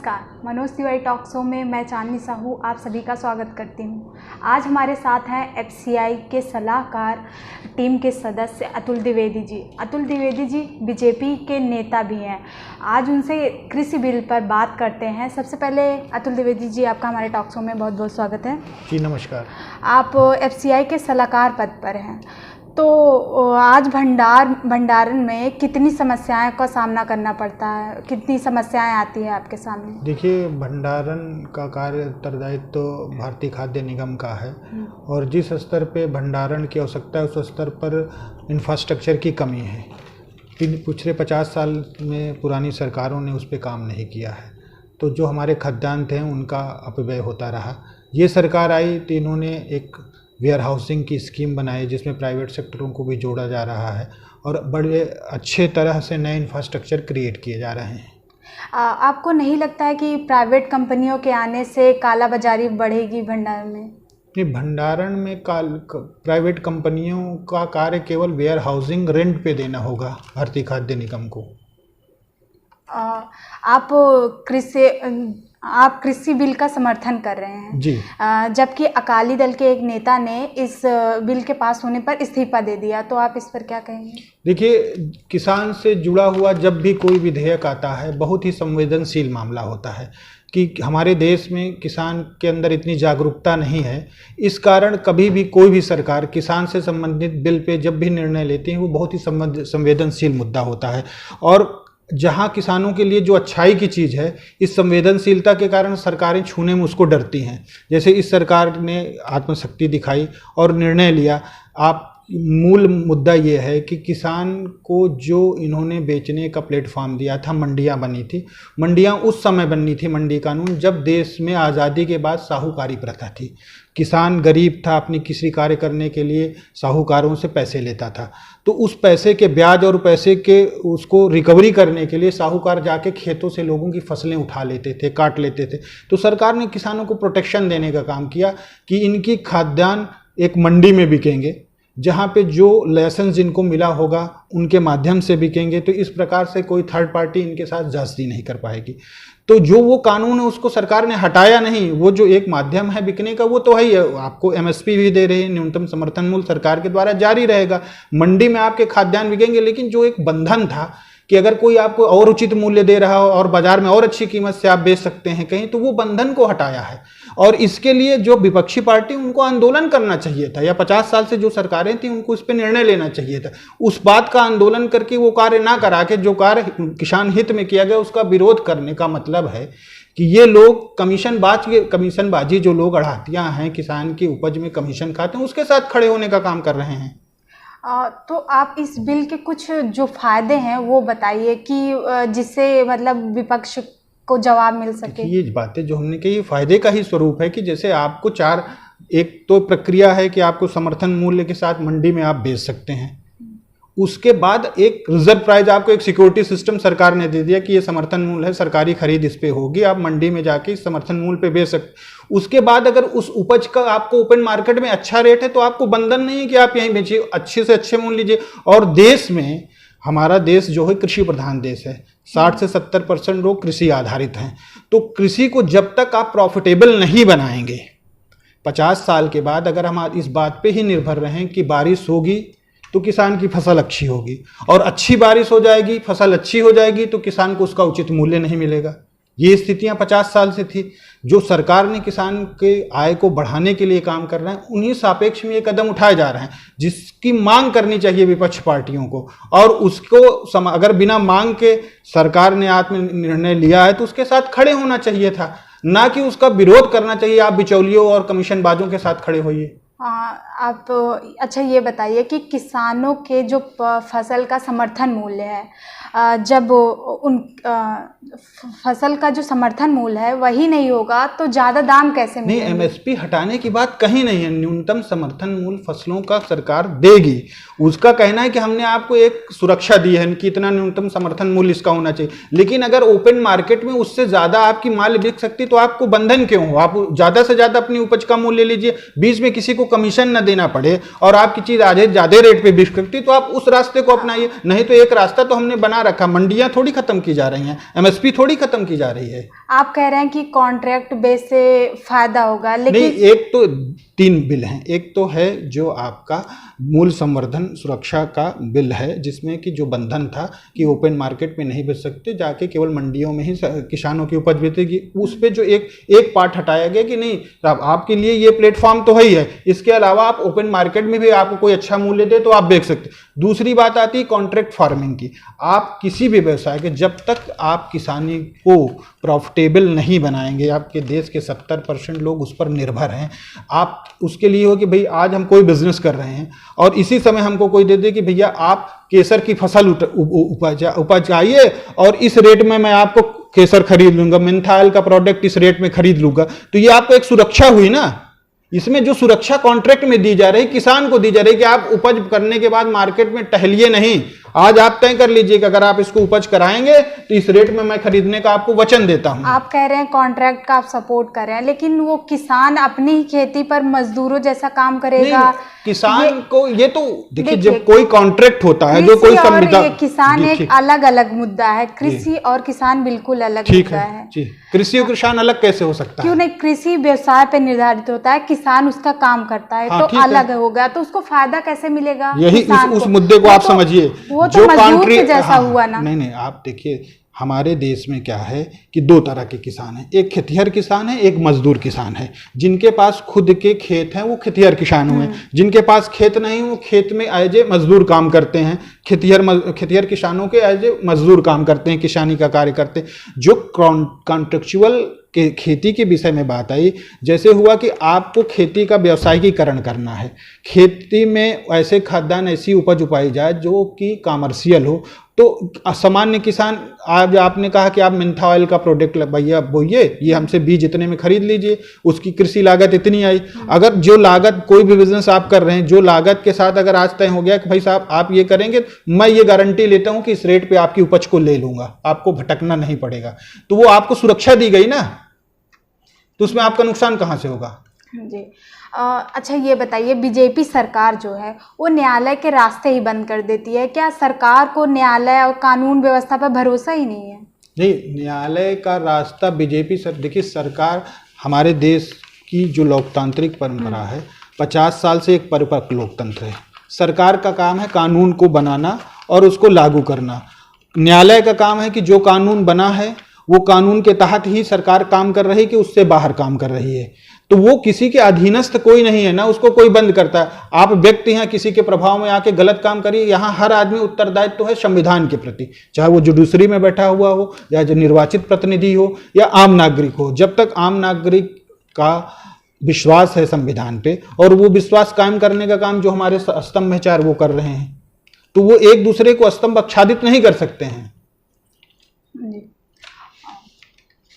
नमस्कार, Manoj Tiwari talk show में मैं चांदनी साहू आप सभी का स्वागत करती हूँ। आज हमारे साथ हैं एफसीआई के सलाहकार टीम के सदस्य अतुल द्विवेदी जी। अतुल द्विवेदी जी बीजेपी के नेता भी हैं। आज उनसे कृषि बिल पर बात करते हैं। सबसे पहले अतुल द्विवेदी जी, आपका हमारे टॉक शो में बहुत बहुत स्वागत है। जी नमस्कार। आप एफसीआई के सलाहकार पद पर हैं, तो आज भंडारण में कितनी समस्याएं का सामना करना पड़ता है, कितनी समस्याएं आती है आपके सामने? देखिए, भंडारण का कार्य उत्तरदायित्व तो भारतीय खाद्य निगम का है और जिस स्तर पे भंडारण की आवश्यकता है उस स्तर पर इंफ्रास्ट्रक्चर की कमी है। पिछले 50 साल में पुरानी सरकारों ने उस पर काम नहीं किया है, तो जो हमारे खाद्यान्न थे उनका अपव्यय होता रहा। ये सरकार आई तो इन्होंने एक वेयर हाउसिंग की स्कीम बनाई जिसमें प्राइवेट सेक्टरों को भी जोड़ा जा रहा है और बड़े अच्छे तरह से नए इंफ्रास्ट्रक्चर क्रिएट किए जा रहे हैं। आपको नहीं लगता है कि प्राइवेट कंपनियों के आने से कालाबाजारी बढ़ेगी भंडारण में? नहीं, भंडारण में प्राइवेट कंपनियों का कार्य केवल वेयर हाउसिंग रेंट पे देना होगा भारतीय खाद्य निगम को। आप कृषि बिल का समर्थन कर रहे हैं जी, जबकि अकाली दल के एक नेता ने इस बिल के पास होने पर इस्तीफा दे दिया, तो आप इस पर क्या कहेंगे? देखिए, किसान से जुड़ा हुआ जब भी कोई विधेयक आता है बहुत ही संवेदनशील मामला होता है कि हमारे देश में किसान के अंदर इतनी जागरूकता नहीं है। इस कारण कभी भी कोई भी सरकार किसान से संबंधित बिल पे जब भी निर्णय लेती है वो बहुत ही संवेदनशील मुद्दा होता है और जहां किसानों के लिए जो अच्छाई की चीज़ है, इस संवेदनशीलता के कारण सरकारें छूने में उसको डरती हैं। जैसे इस सरकार ने आत्मशक्ति दिखाई और निर्णय लिया। आप मूल मुद्दा ये है कि किसान को जो इन्होंने बेचने का प्लेटफॉर्म दिया था, मंडियां बनी थी। मंडियां उस समय बनी थी, मंडी कानून, जब देश में आज़ादी के बाद साहूकारी प्रथा थी। किसान गरीब था, अपनी किसी कार्य करने के लिए साहूकारों से पैसे लेता था, तो उस पैसे के ब्याज और पैसे के उसको रिकवरी करने के लिए साहूकार जाके खेतों से लोगों की फसलें उठा लेते थे, काट लेते थे। तो सरकार ने किसानों को प्रोटेक्शन देने का काम किया कि इनकी खाद्यान्न एक मंडी में बिकेंगे, जहाँ पे जो लाइसेंस जिनको मिला होगा उनके माध्यम से बिकेंगे, तो इस प्रकार से कोई थर्ड पार्टी इनके साथ जास्ती नहीं कर पाएगी। तो जो वो कानून है उसको सरकार ने हटाया नहीं। वो जो एक माध्यम है बिकने का वो तो है ही है। आपको एमएसपी भी दे रहे हैं, न्यूनतम समर्थन मूल्य सरकार के द्वारा जारी रहेगा, मंडी में आपके खाद्यान्न बिकेंगे। लेकिन जो एक बंधन था कि अगर कोई आपको और उचित मूल्य दे रहा हो और बाजार में और अच्छी कीमत से आप बेच सकते हैं कहीं, तो वो बंधन को हटाया है। और इसके लिए जो विपक्षी पार्टी उनको आंदोलन करना चाहिए था, या 50 साल से जो सरकारें थी उनको इस पर निर्णय लेना चाहिए था। उस बात का आंदोलन करके वो कार्य ना करा के जो कार्य किसान हित में किया गया उसका विरोध करने का मतलब है कि ये लोग कमीशनबाजी जो लोग अड़ाहतियाँ हैं, किसान की उपज में कमीशन खाते हैं, उसके साथ खड़े होने का काम कर रहे हैं। तो आप इस बिल के कुछ जो फायदे हैं वो बताइए कि जिससे मतलब विपक्ष को जवाब मिल सके। ये बातें जो हमने कही फायदे का ही स्वरूप है कि जैसे आपको एक तो प्रक्रिया है कि आपको समर्थन मूल्य के साथ मंडी में आप बेच सकते हैं। उसके बाद एक रिजर्व प्राइस, आपको एक सिक्योरिटी सिस्टम सरकार ने दे दिया कि ये समर्थन मूल्य है, सरकारी खरीद इस पे होगी, आप मंडी में जाके इस समर्थन मूल्य पे बेच सकते। उसके बाद अगर उस उपज का आपको ओपन मार्केट में अच्छा रेट है तो आपको बंधन नहीं है कि आप यहीं बेचिए, अच्छे से अच्छे मूल्य लीजिए। और देश में, हमारा देश जो है कृषि प्रधान देश है, 60 से 70% लोग कृषि आधारित हैं। तो कृषि को जब तक आप प्रॉफिटेबल नहीं बनाएंगे, 50 साल के बाद अगर हम इस बात पे ही निर्भर रहें कि बारिश होगी तो किसान की फसल अच्छी होगी, और अच्छी बारिश हो जाएगी, फसल अच्छी हो जाएगी, तो किसान को उसका उचित मूल्य नहीं मिलेगा। ये स्थितियां 50 साल से थी। जो सरकार ने किसान के आय को बढ़ाने के लिए काम कर रहे हैं, उन्हीं सापेक्ष में ये कदम उठाए जा रहे हैं जिसकी मांग करनी चाहिए विपक्ष पार्टियों को। और उसको अगर बिना मांग के सरकार ने आत्म निर्णय लिया है तो उसके साथ खड़े होना चाहिए था, ना कि उसका विरोध करना चाहिए। आप बिचौलियों और कमीशनबाजों के साथ खड़े होइए। आप अच्छा ये बताइए कि किसानों के जो फसल का समर्थन मूल्य है, जब उन फसल का जो समर्थन मूल्य है वही नहीं होगा तो ज़्यादा दाम कैसे मिलेंगे? नहीं, एमएसपी हटाने की बात कहीं नहीं है। न्यूनतम समर्थन मूल्य फसलों का सरकार देगी। उसका कहना है कि हमने आपको एक सुरक्षा दी है कि इतना न्यूनतम समर्थन मूल्य इसका होना चाहिए। लेकिन अगर ओपन मार्केट में उससे ज़्यादा आपकी माल बिक सकती तो आपको बंधन क्यों हो? आप ज़्यादा से ज़्यादा अपनी उपज का मूल्य लीजिए, बीच में किसी को कमीशन न देना पड़े और आपकी चीज़ आधे ज़्यादा रेट पे बिक सकती, तो आप उस रास्ते को अपनाइए। नहीं तो एक रास्ता तो हमने बना रखा, मंडियां थोड़ी खत्म की जा रही हैं, एमएसपी थोड़ी खत्म की जा रही है। आप कह रहे हैं कि कॉन्ट्रैक्ट बेस से फायदा होगा, लेकिन नहीं, एक तो 3 बिल हैं। एक तो है जो आपका मूल संवर्धन सुरक्षा का बिल है, जिसमें कि जो बंधन था कि ओपन मार्केट में नहीं बेच सकते, जाके केवल मंडियों में ही किसानों की उपज बेचेगी, उस पे जो एक पार्ट हटाया गया कि नहीं अब आपके लिए ये प्लेटफॉर्म तो है ही है, इसके अलावा आप ओपन मार्केट में भी आपको कोई अच्छा मूल्य दे तो आप बेच सकते। दूसरी बात आती है कॉन्ट्रैक्ट फार्मिंग की। आप किसी भी व्यवसाय के जब तक आप किसानी को प्रॉफिटेबल नहीं बनाएंगे, आपके देश के 70% लोग उस पर निर्भर हैं। आप उसके लिए हो कि भाई आज हम कोई बिजनेस कर रहे हैं और इसी समय हमको कोई दे दे कि भैया आप केसर की फसल उपजाइए और इस रेट में मैं आपको केसर खरीद लूंगा, मिंथाइल का प्रोडक्ट इस रेट में खरीद लूंगा, तो ये आपको एक सुरक्षा हुई ना। इसमें जो सुरक्षा कॉन्ट्रैक्ट में दी जा रही, किसान को दी जा रही कि आप उपज करने के बाद मार्केट में टहलिए नहीं, आज आप तय कर लीजिए कि अगर आप इसको उपज कराएंगे तो इस रेट में मैं खरीदने का आपको वचन देता हूं। आप कह रहे हैं कॉन्ट्रैक्ट का आप सपोर्ट कर रहे हैं, लेकिन वो किसान अपनी ही खेती पर मजदूरों जैसा काम करेगा। किसान को ये तो देखिए, जब कोई कॉन्ट्रैक्ट होता है, जो कोई संविदा, किसान एक अलग अलग मुद्दा है, कृषि और किसान बिल्कुल अलग मुद्दा है। कृषि और किसान अलग कैसे हो सकता है? क्यों नहीं, कृषि व्यवसाय पे निर्धारित होता है, किसान उसका काम करता है, तो अलग हो गया, तो उसको फायदा कैसे मिलेगा? यही उस मुद्दे को आप समझिए। वो तो मजदूर के जैसा हुआ ना। नहीं, आप देखिए हमारे देश में क्या है कि 2 तरह के किसान हैं, एक खेतिहर किसान है, एक मजदूर किसान है। जिनके पास खुद के खेत हैं वो खेतिहर किसान हुए, जिनके पास खेत नहीं वो खेत में एज ए मजदूर काम करते हैं। खेतिहर किसानों के एज ए मजदूर काम करते हैं, किसानी का कार्य करते हैं। जो कॉन्ट्रेक्चुअल के खेती के विषय में बात आई, जैसे हुआ कि आपको खेती का व्यवसायीकरण करना है, खेती में ऐसे खाद्यान्न ऐसी उपज उगाई जाए जो कि कॉमर्शियल हो, तो सामान्य किसान, आज आपने कहा कि आप मिंथा ऑयल का प्रोडक्ट भैया बोइए, ये हमसे बीज इतने में खरीद लीजिए, उसकी कृषि लागत इतनी आई। अगर जो लागत कोई भी बिजनेस आप कर रहे हैं, जो लागत के साथ अगर आज तय हो गया कि भाई साहब आप ये करेंगे, मैं ये गारंटी लेता हूं कि इस रेट पे आपकी उपज को ले लूंगा, आपको भटकना नहीं पड़ेगा, तो वो आपको सुरक्षा दी गई ना, तो उसमें आपका नुकसान कहां से होगा? जी। अच्छा ये बताइए, बीजेपी सरकार जो है वो न्यायालय के रास्ते ही बंद कर देती है, क्या सरकार को न्यायालय और कानून व्यवस्था पर भरोसा ही नहीं है? नहीं, न्यायालय का रास्ता बीजेपी देखिए, सरकार हमारे देश की जो लोकतांत्रिक परंपरा है, 50 साल से एक परिपक्व लोकतंत्र है। सरकार का काम है कानून को बनाना और उसको लागू करना। न्यायालय का काम है कि जो कानून बना है वो कानून के तहत ही सरकार काम कर रही है कि उससे बाहर काम कर रही है, तो वो किसी के अधीनस्थ कोई नहीं है ना, उसको कोई बंद करता है। आप व्यक्ति हैं, किसी के प्रभाव में आके गलत काम करिए, यहाँ हर आदमी उत्तरदायित्व तो है संविधान के प्रति, चाहे वो जुडिशरी में बैठा हुआ हो या जो निर्वाचित प्रतिनिधि हो या आम नागरिक हो। जब तक आम नागरिक का विश्वास है संविधान पे और वो विश्वास कायम करने का काम जो हमारे स्तंभचार वो कर रहे हैं, तो वो एक दूसरे को स्तंभ आच्छादित नहीं कर सकते हैं।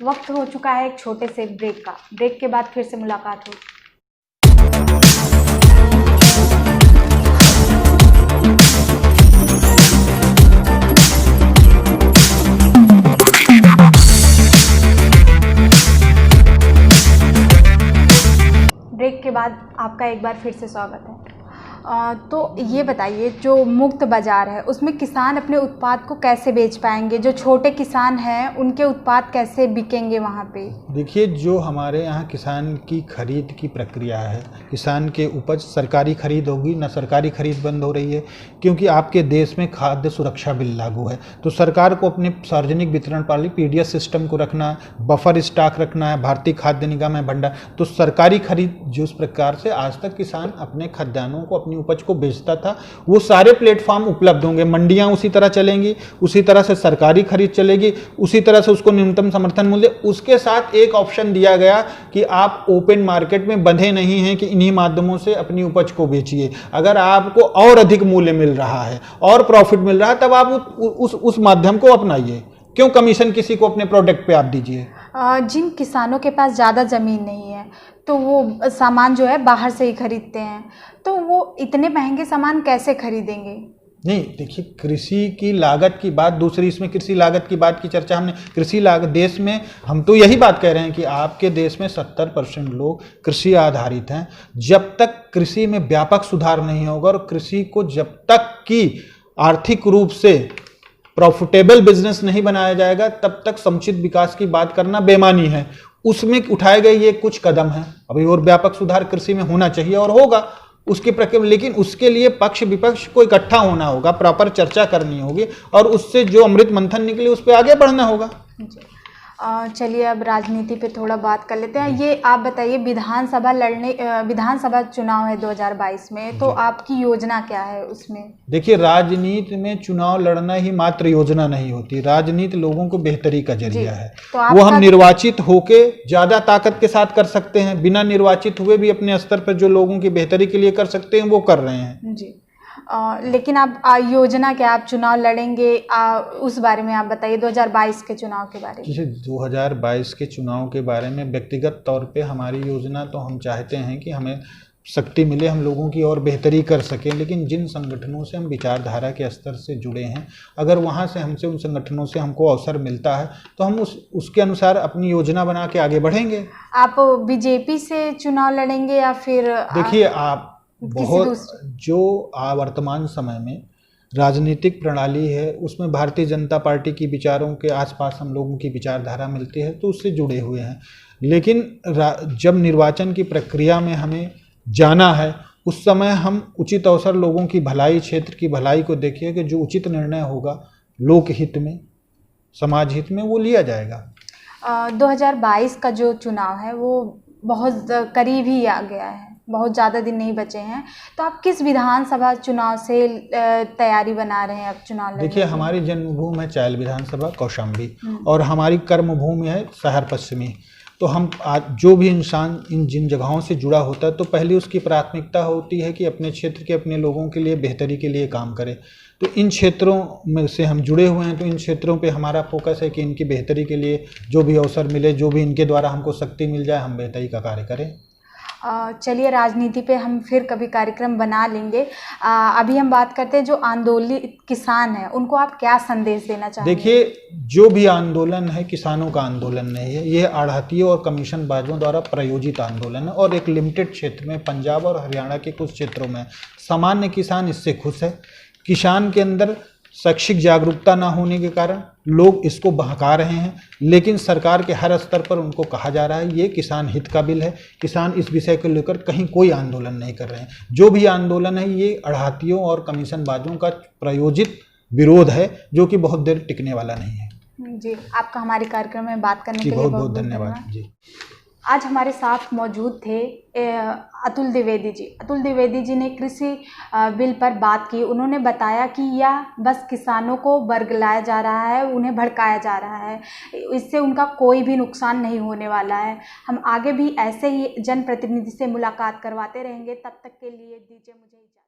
वक्त हो चुका है एक छोटे से ब्रेक का। ब्रेक के बाद फिर से मुलाकात हो। ब्रेक के बाद आपका एक बार फिर से स्वागत है। तो ये बताइए, जो मुक्त बाज़ार है उसमें किसान अपने उत्पाद को कैसे बेच पाएंगे? जो छोटे किसान हैं उनके उत्पाद कैसे बिकेंगे वहाँ पे? देखिए, जो हमारे यहाँ किसान की खरीद की प्रक्रिया है, किसान के उपज सरकारी खरीद होगी ना, सरकारी खरीद बंद हो रही है क्योंकि आपके देश में खाद्य सुरक्षा बिल लागू है। तो सरकार को अपने सार्वजनिक वितरण प्रणाली पीडीएस सिस्टम को रखना है, बफर स्टॉक रखना है, भारतीय खाद्य निगम है भंडार, तो सरकारी खरीद जिस प्रकार से आज तक किसान अपने खाद्यान्नों को, उपज को बेचता था, वो सारे प्लेटफॉर्म उपलब्ध होंगे। मंडियां उसी तरह चलेंगी, उसी तरह से सरकारी खरीद चलेगी, उसी तरह से उसको न्यूनतम समर्थन मूल्य। उसके साथ एक ऑप्शन दिया गया कि आप ओपन मार्केट में बंधे नहीं हैं कि इन्हीं माध्यमों से अपनी उपज को बेचिए। अगर आपको और अधिक मूल्य मिल रहा है और प्रॉफिट मिल रहा है, तब आप उस माध्यम को अपनाइए। क्यों कमीशन किसी को अपने प्रोडक्ट पे आप दीजिए? जिन किसानों के पास ज़्यादा ज़मीन नहीं है तो वो सामान जो है बाहर से ही खरीदते हैं, तो वो इतने महंगे सामान कैसे खरीदेंगे? नहीं, देखिए, कृषि की लागत की बात दूसरी, इसमें कृषि लागत की बात की चर्चा हमने, कृषि लागत देश में, हम तो यही बात कह रहे हैं कि आपके देश में 70% लोग कृषि आधारित हैं। जब तक कृषि में व्यापक सुधार नहीं होगा और कृषि को जब तक कि आर्थिक रूप से प्रॉफिटेबल बिजनेस नहीं बनाया जाएगा तब तक समुचित विकास की बात करना बेमानी है। उसमें उठाए गए ये कुछ कदम हैं, अभी और व्यापक सुधार कृषि में होना चाहिए और होगा उसकी प्रक्रिया, लेकिन उसके लिए पक्ष विपक्ष को इकट्ठा होना होगा, प्रॉपर चर्चा करनी होगी और उससे जो अमृत मंथन निकले उस पर आगे बढ़ना होगा। चलिए अब राजनीति पे थोड़ा बात कर लेते हैं। ये आप बताइए, विधानसभा चुनाव है 2022 में, तो आपकी योजना क्या है उसमें? देखिए, राजनीति में चुनाव लड़ना ही मात्र योजना नहीं होती, राजनीति लोगों को बेहतरी का जरिया है। तो वो हम निर्वाचित होके ज्यादा ताकत के साथ कर सकते हैं, बिना निर्वाचित हुए भी अपने स्तर पर जो लोगों की बेहतरी के लिए कर सकते हैं वो कर रहे हैं जी। लेकिन आप योजना क्या, आप चुनाव लड़ेंगे, उस बारे में आप बताइए, 2022 के चुनाव के बारे में। जैसे 2022 के चुनाव के बारे में व्यक्तिगत तौर पे हमारी योजना, तो हम चाहते हैं कि हमें शक्ति मिले, हम लोगों की और बेहतरी कर सकें, लेकिन जिन संगठनों से हम विचारधारा के स्तर से जुड़े हैं, अगर वहाँ से हमसे उन संगठनों से हमको अवसर मिलता है तो हम उसके अनुसार अपनी योजना बना के आगे बढ़ेंगे। आप बीजेपी से चुनाव लड़ेंगे या फिर? देखिए, आप बहुत जो वर्तमान समय में राजनीतिक प्रणाली है उसमें भारतीय जनता पार्टी की विचारों के आसपास हम लोगों की विचारधारा मिलती है तो उससे जुड़े हुए हैं, लेकिन जब निर्वाचन की प्रक्रिया में हमें जाना है उस समय हम उचित अवसर, लोगों की भलाई, क्षेत्र की भलाई को देखिए कि जो उचित निर्णय होगा लोकहित में, समाज हित में, वो लिया जाएगा। 2022 का जो चुनाव है वो बहुत करीब ही आ गया है, बहुत ज़्यादा दिन नहीं बचे हैं, तो आप किस विधानसभा चुनाव से तैयारी बना रहे हैं अब चुनाव लड़ने? देखिए, हमारी जन्मभूमि है चायल विधानसभा कौशाम्बी और हमारी कर्मभूमि है शहर पश्चिमी। तो हम आज जो भी इंसान जिन जगहों से जुड़ा होता है तो पहले उसकी प्राथमिकता होती है कि अपने क्षेत्र के, अपने लोगों के लिए बेहतरी के लिए काम करे। तो इन क्षेत्रों में से हम जुड़े हुए हैं, तो इन क्षेत्रों पे हमारा फोकस है कि इनकी बेहतरी के लिए जो भी अवसर मिले, जो भी इनके द्वारा हमको शक्ति मिल जाए, हम बेहतरी का कार्य करें। चलिए, राजनीति पे हम फिर कभी कार्यक्रम बना लेंगे। अभी हम बात करते हैं जो आंदोलित किसान हैं, उनको आप क्या संदेश देना चाहेंगे? देखिए, जो भी आंदोलन है किसानों का आंदोलन नहीं है, ये आढ़तियों और कमीशन बाजों द्वारा प्रायोजित आंदोलन है और एक लिमिटेड क्षेत्र में, पंजाब और हरियाणा के कुछ क्षेत्रों में सामान्य किसान इससे खुश है। किसान के अंदर शैक्षिक जागरूकता ना होने के कारण लोग इसको बहका रहे हैं, लेकिन सरकार के हर स्तर पर उनको कहा जा रहा है ये किसान हित का बिल है, किसान इस विषय को लेकर कहीं कोई आंदोलन नहीं कर रहे हैं। जो भी आंदोलन है ये आढ़तियों और कमीशनबाजों का प्रायोजित विरोध है, जो कि बहुत देर टिकने वाला नहीं है। जी, आपका हमारे कार्यक्रम में बात करने के लिए बहुत बहुत धन्यवाद जी। आज हमारे साथ मौजूद थे अतुल द्विवेदी जी। अतुल द्विवेदी जी ने कृषि बिल पर बात की। उन्होंने बताया कि यह बस किसानों को बरगलाया जा रहा है, उन्हें भड़काया जा रहा है, इससे उनका कोई भी नुकसान नहीं होने वाला है। हम आगे भी ऐसे ही जनप्रतिनिधि से मुलाकात करवाते रहेंगे। तब तक के लिए दीजिए मुझे इजाज़त।